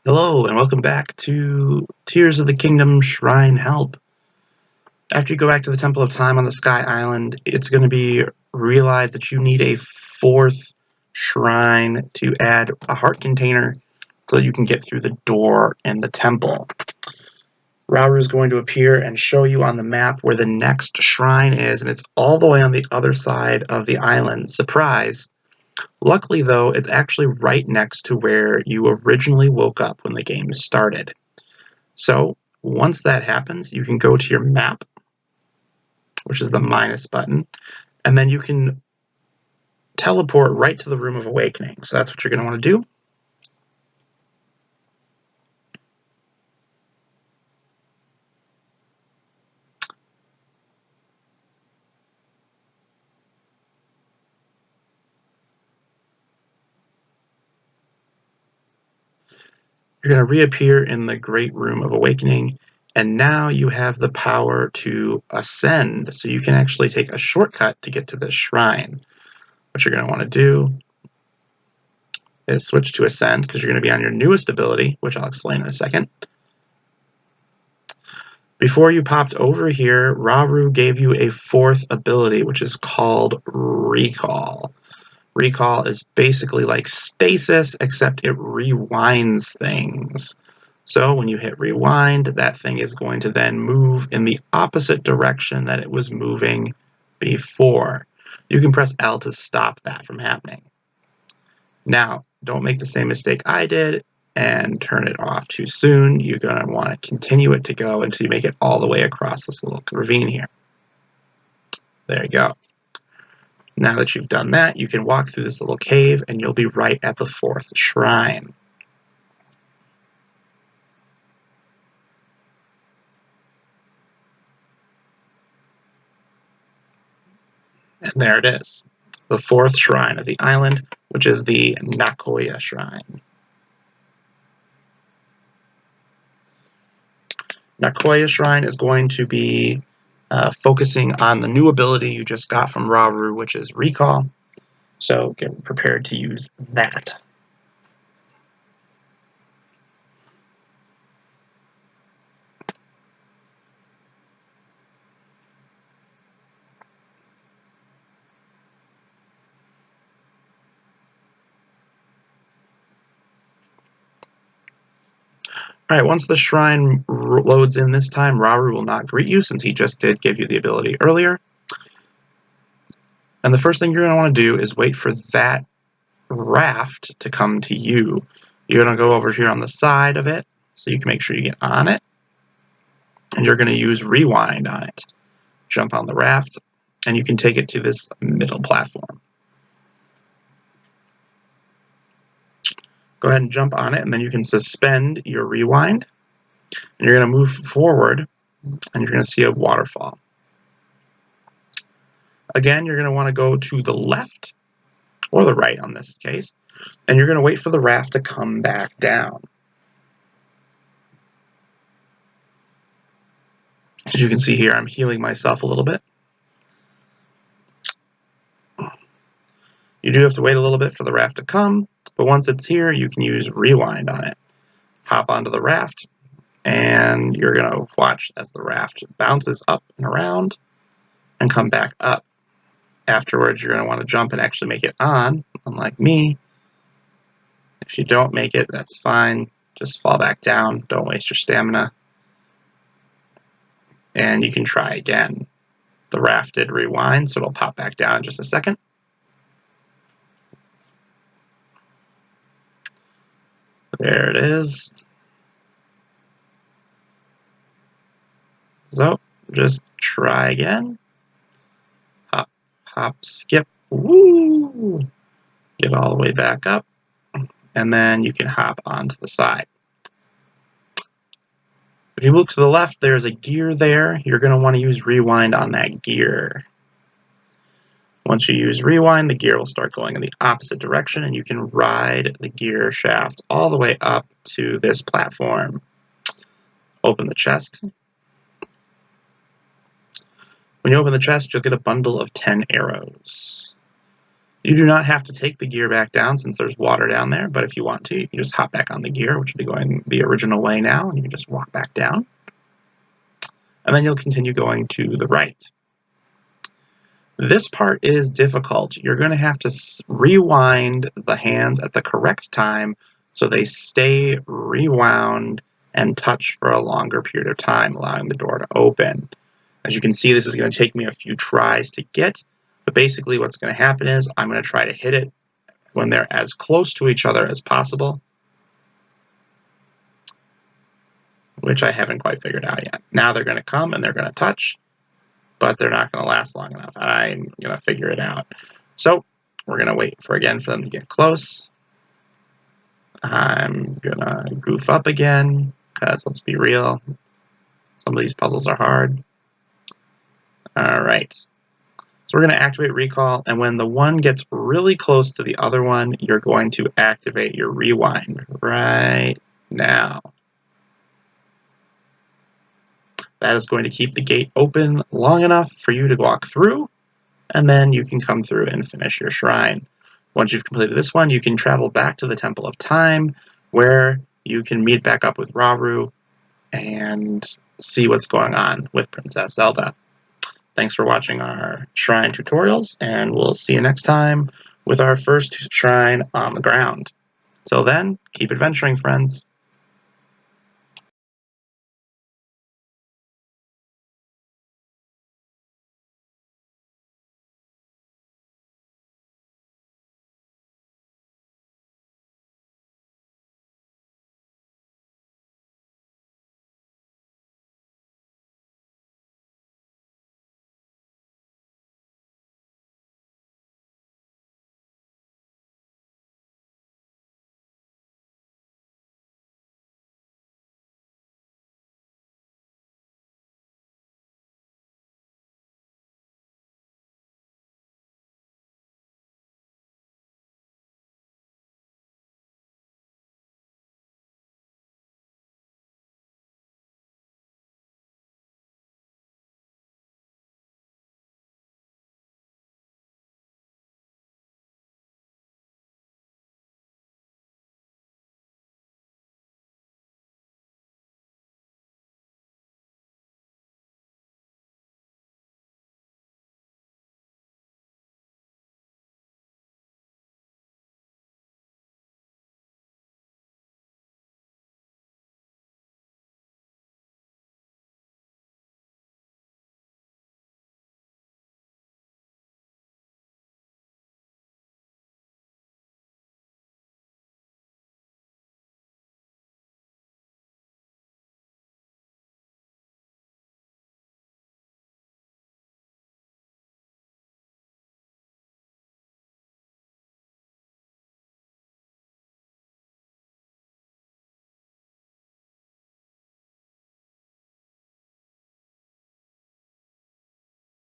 Hello and welcome back to Tears of the Kingdom Shrine Help. After you go back to the Temple of Time on the Sky Island, it's going to be realized that you need a fourth shrine to add a heart container so that you can get through the door in the temple. Rauru is going to appear and show you on the map where the next shrine is, and it's all the way on the other side of the island. Surprise! Luckily, though, it's actually right next to where you originally woke up when the game started. So once that happens, you can go to your map, which is the minus button, and then you can teleport right to the Room of Awakening. So that's what you're going to want to do. You're going to reappear in the Great Room of Awakening, and now you have the power to ascend. So you can actually take a shortcut to get to this shrine. What you're going to want to do is switch to ascend because you're going to be on your newest ability, which I'll explain in a second. Before you popped over here, Rauru gave you a fourth ability, which is called Recall. Recall is basically like stasis, except it rewinds things. So when you hit rewind, that thing is going to then move in the opposite direction that it was moving before. You can press L to stop that from happening. Now, don't make the same mistake I did and turn it off too soon. You're going to want to continue it to go until you make it all the way across this little ravine here. There you go. Now that you've done that, you can walk through this little cave and you'll be right at the fourth shrine. And there it is, the fourth shrine of the island, which is the Nachoyah Shrine. Nachoyah Shrine is going to be focusing on the new ability you just got from Rauru, which is Recall. So get prepared to use that. Alright, once the shrine loads in this time, Rauru will not greet you since he just did give you the ability earlier. And the first thing you're going to want to do is wait for that raft to come to you. You're going to go over here on the side of it so you can make sure you get on it. And you're going to use rewind on it. Jump on the raft, and you can take it to this middle platform. Go ahead and jump on it, and then you can suspend your rewind. And you're going to move forward, and you're going to see a waterfall. Again, you're going to want to go to the left, or the right on this case, and you're going to wait for the raft to come back down. As you can see here, I'm healing myself a little bit. You do have to wait a little bit for the raft to come, but once it's here, you can use rewind on it. Hop onto the raft, and you're going to watch as the raft bounces up and around and come back up. Afterwards, you're going to want to jump and actually make it on, unlike me. If you don't make it, that's fine. Just fall back down. Don't waste your stamina. And you can try again. The raft did rewind, so it'll pop back down in just a second. There it is. So, just try again. Hop, hop, skip. Woo! Get all the way back up. And then you can hop onto the side. If you look to the left, there's a gear there. You're going to want to use rewind on that gear. Once you use rewind, the gear will start going in the opposite direction, and you can ride the gear shaft all the way up to this platform. Open the chest. When you open the chest, you'll get a bundle of 10 arrows. You do not have to take the gear back down since there's water down there, but if you want to, you can just hop back on the gear, which will be going the original way now, and you can just walk back down. And then you'll continue going to the right. This part is difficult. You're going to have to rewind the hands at the correct time so they stay rewound and touch for a longer period of time, allowing the door to open. As you can see, this is going to take me a few tries to get, but basically what's going to happen is I'm going to try to hit it when they're as close to each other as possible, which I haven't quite figured out yet. Now they're going to come and they're going to touch, but they're not going to last long enough. I'm going to figure it out. So we're going to wait for them to get close. I'm going to goof up again, because let's be real, some of these puzzles are hard. All right. So we're going to activate recall, and when the one gets really close to the other one, you're going to activate your rewind right now. That is going to keep the gate open long enough for you to walk through, and then you can come through and finish your shrine. Once you've completed this one, you can travel back to the Temple of Time, where you can meet back up with Rauru and see what's going on with Princess Zelda. Thanks for watching our shrine tutorials, and we'll see you next time with our first shrine on the ground. Till then, keep adventuring, friends.